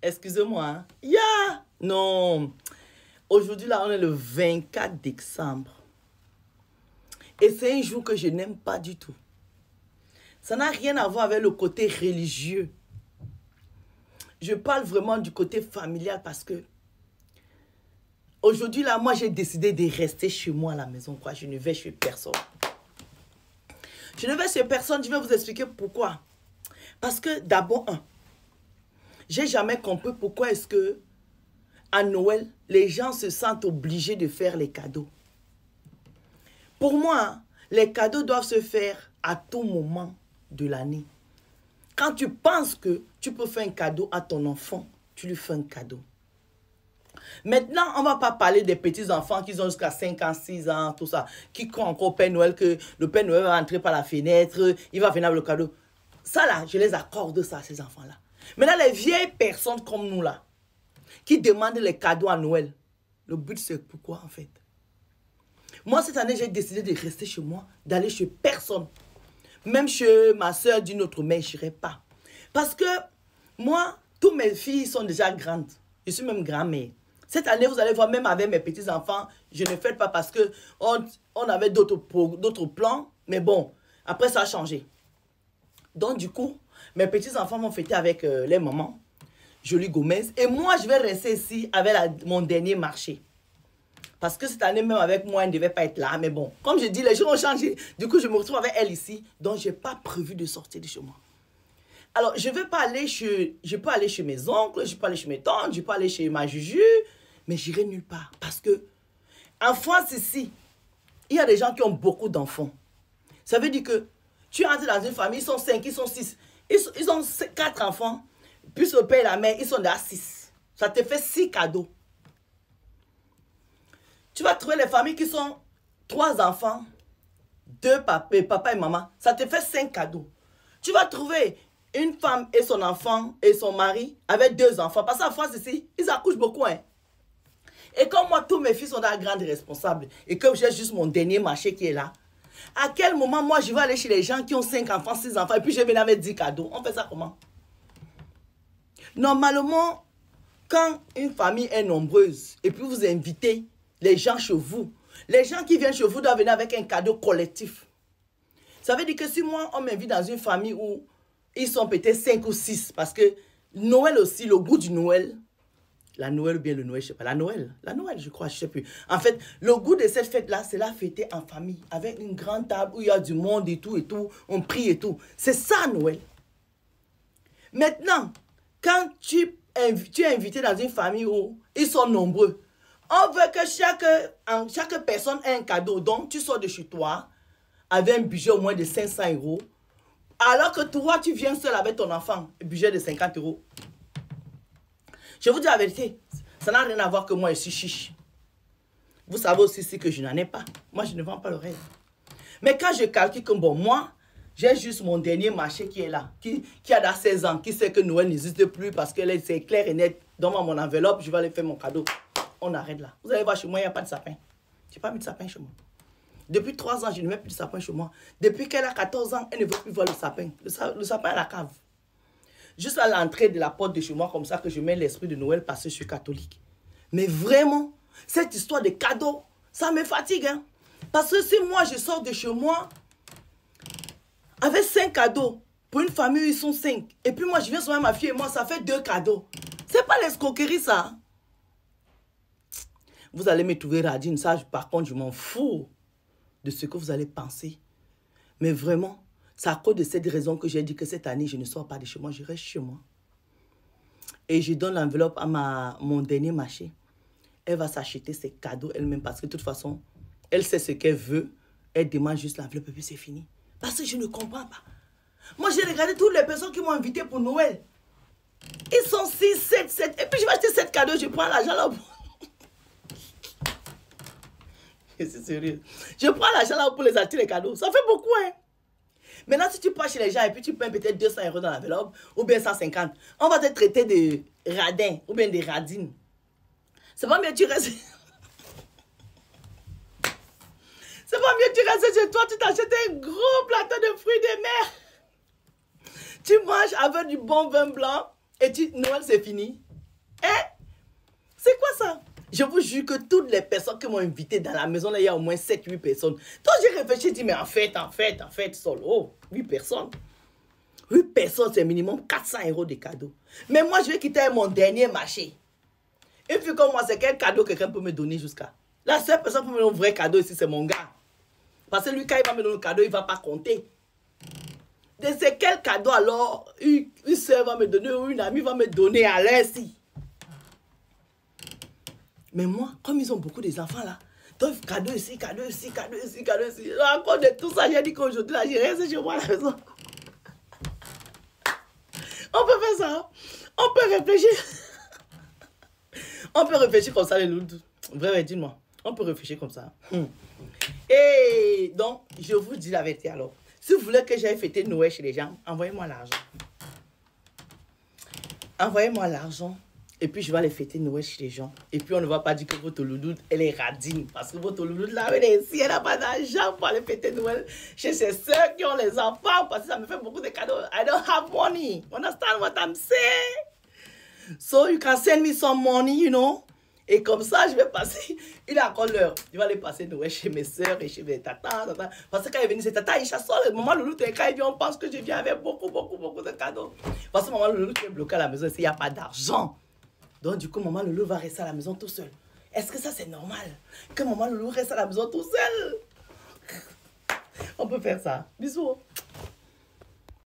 Excusez-moi. Hein. Yeah! Non. Aujourd'hui, là, on est le 24 décembre. Et c'est un jour que je n'aime pas du tout. Ça n'a rien à voir avec le côté religieux. Je parle vraiment du côté familial parce que aujourd'hui, là, moi, j'ai décidé de rester chez moi à la maison. Quoi. Je ne vais chez personne. Je ne vais chez personne. Je vais vous expliquer pourquoi. Parce que d'abord, j'ai jamais compris pourquoi est-ce que à Noël, les gens se sentent obligés de faire les cadeaux. Pour moi, les cadeaux doivent se faire à tout moment de l'année. Quand tu penses que tu peux faire un cadeau à ton enfant, tu lui fais un cadeau. Maintenant, on ne va pas parler des petits-enfants qui ont jusqu'à 5 ans, 6 ans, tout ça, qui croient encore au Père Noël, que le Père Noël va entrer par la fenêtre, il va venir avec le cadeau. Ça là, je les accorde ça à ces enfants-là. Maintenant, les vieilles personnes comme nous là, qui demandent les cadeaux à Noël, le but c'est pourquoi en fait? Moi, cette année, j'ai décidé de rester chez moi, d'aller chez personne. Même chez ma soeur d'une autre mère, je n'irai pas. Parce que moi, toutes mes filles sont déjà grandes. Je suis même grand-mère. Cette année, vous allez voir, même avec mes petits-enfants, je ne fête pas parce qu'on avait d'autres plans. Mais bon, après, ça a changé. Donc, du coup, mes petits-enfants vont fêter avec les mamans, Jolie Gomez. Et moi, je vais rester ici avec mon dernier marché. Parce que cette année, même avec moi, elle ne devait pas être là. Mais bon, comme je dis, les gens ont changé. Du coup, je me retrouve avec elle ici. Donc, je n'ai pas prévu de sortir de chez moi. Alors, je ne vais pas aller chez... Je peux aller chez mes oncles, je peux aller chez mes tantes, je peux aller chez ma juju. Mais je n'irai nulle part. Parce que, en France, ici, il y a des gens qui ont beaucoup d'enfants. Ça veut dire que tu entres dans une famille, ils sont 5, ils sont 6. Ils ont 4 enfants. Plus le père et la mère, ils sont déjà 6. Ça te fait 6 cadeaux. Tu vas trouver les familles qui sont 3 enfants, 2 papa et maman. Ça te fait 5 cadeaux. Tu vas trouver une femme et son enfant et son mari avec 2 enfants. Parce qu'en France ici, ils accouchent beaucoup. Hein. Et comme moi, tous mes fils sont dans la grande responsable. Et comme j'ai juste mon dernier marché qui est là. À quel moment, moi, je vais aller chez les gens qui ont 5 enfants, 6 enfants. Et puis je vais venir avec 10 cadeaux. On fait ça comment? Normalement, quand une famille est nombreuse et puis vous invitez les gens chez vous, les gens qui viennent chez vous doivent venir avec un cadeau collectif. Ça veut dire que si moi, on m'invite dans une famille où ils sont peut-être 5 ou 6, parce que Noël aussi, le goût du Noël, la Noël ou bien le Noël, je ne sais pas, la Noël, je crois, je ne sais plus. En fait, le goût de cette fête-là, c'est la fêter en famille, avec une grande table où il y a du monde et tout, on prie et tout. C'est ça, Noël. Maintenant, quand tu es invité dans une famille où ils sont nombreux, on veut que chaque personne ait un cadeau. Donc, tu sors de chez toi avec un budget au moins de 500 €. Alors que toi, tu viens seul avec ton enfant, un budget de 50 €. Je vous dis la vérité, ça n'a rien à voir que moi, je suis chiche. Vous savez aussi que je n'en ai pas. Moi, je ne vends pas le rêve. Mais quand je calcule que, bon, moi, j'ai juste mon dernier marché qui est là, qui a dans 16 ans, qui sait que Noël n'existe plus parce que c'est clair et net. Donne-moi mon enveloppe, je vais aller faire mon cadeau. On arrête là. Vous allez voir, chez moi, il n'y a pas de sapin. Je n'ai pas mis de sapin chez moi. Depuis 3 ans, je ne mets plus de sapin chez moi. Depuis qu'elle a 14 ans, elle ne veut plus voir le sapin. Le sapin à la cave. Juste à l'entrée de la porte de chez moi, comme ça que je mets l'esprit de Noël parce que je suis catholique. Mais vraiment, cette histoire de cadeaux, ça me fatigue. Hein? Parce que si moi, je sors de chez moi avec 5 cadeaux, pour une famille, ils sont 5. Et puis moi, je viens souvent ma fille et moi, ça fait 2 cadeaux. C'est pas l'escroquerie, ça. Vous allez me trouver radine, ça, par contre, je m'en fous de ce que vous allez penser. Mais vraiment, c'est à cause de cette raison que j'ai dit que cette année, je ne sors pas de chez moi, je reste chez moi. Et je donne l'enveloppe à mon dernier marché. Elle va s'acheter ses cadeaux elle-même parce que de toute façon, elle sait ce qu'elle veut. Elle demande juste l'enveloppe et puis c'est fini. Parce que je ne comprends pas. Moi, j'ai regardé toutes les personnes qui m'ont invité pour Noël. Ils sont 6, 7, 7. Et puis je vais acheter 7 cadeaux, je prends l'argent là. C'est sérieux. Je prends l'argent là pour les acheter les cadeaux. Ça fait beaucoup, hein. Maintenant, si tu pars chez les gens et puis tu payes peut-être 200 € dans l'enveloppe ou bien 150, on va te traiter de radin ou bien de radine. C'est pas mieux que tu restes. C'est pas mieux que tu restes chez toi, tu t'achètes un gros plateau de fruits de mer. Tu manges avec du bon vin blanc Et Noël, c'est fini. Hein? C'est quoi ça? Je vous jure que toutes les personnes qui m'ont invité dans la maison, là, il y a au moins 7-8 personnes. Donc j'ai réfléchi, j'ai dit, mais en fait, solo, 8 personnes. 8 personnes, c'est minimum 400 € de cadeaux. Mais moi, je vais quitter mon dernier marché. Et puis comme moi, c'est quel cadeau quelqu'un peut me donner jusqu'à? La seule personne pour me donner un vrai cadeau ici, c'est mon gars. Parce que lui, quand il va me donner le cadeau, il ne va pas compter. C'est quel cadeau alors une soeur va me donner ou une amie va me donner à l'ainsi? Mais moi, comme ils ont beaucoup des enfants là, donc cadeau ici, cadeau ici, cadeau ici, cadeau ici. À cause de tout ça, j'ai dit qu'aujourd'hui, là, je reste chez moi à la maison. On peut faire ça. On peut réfléchir. On peut réfléchir comme ça, les loups. Vraiment, dis-moi. On peut réfléchir comme ça. Et donc, je vous dis la vérité alors. Si vous voulez que j'aille fêter Noël chez les gens, envoyez-moi l'argent. Envoyez-moi l'argent. Et puis, je vais aller fêter Noël chez les gens. Et puis, on ne va pas dire que votre louloute, elle est radine. Parce que votre louloute, là, elle est ici, elle n'a pas d'argent pour aller fêter Noël chez ses soeurs qui ont les enfants. Parce que ça me fait beaucoup de cadeaux. I don't have money. Understand what I'm saying? So, you can send me some money, you know. Et comme ça, je vais passer, il a encore l'heure. Je vais aller passer Noël chez mes soeurs et chez mes tatas. Parce que quand il est venu, c'est tata, il chasse le maman Loulou, quand il vient, on pense que je viens avec beaucoup de cadeaux. Parce que maman Loulou qui est bloqué à la maison, il n'y a pas d'argent. Donc, du coup, maman Loulou va rester à la maison tout seul. Est-ce que ça, c'est normal? Que maman Loulou reste à la maison tout seul? On peut faire ça. Bisous.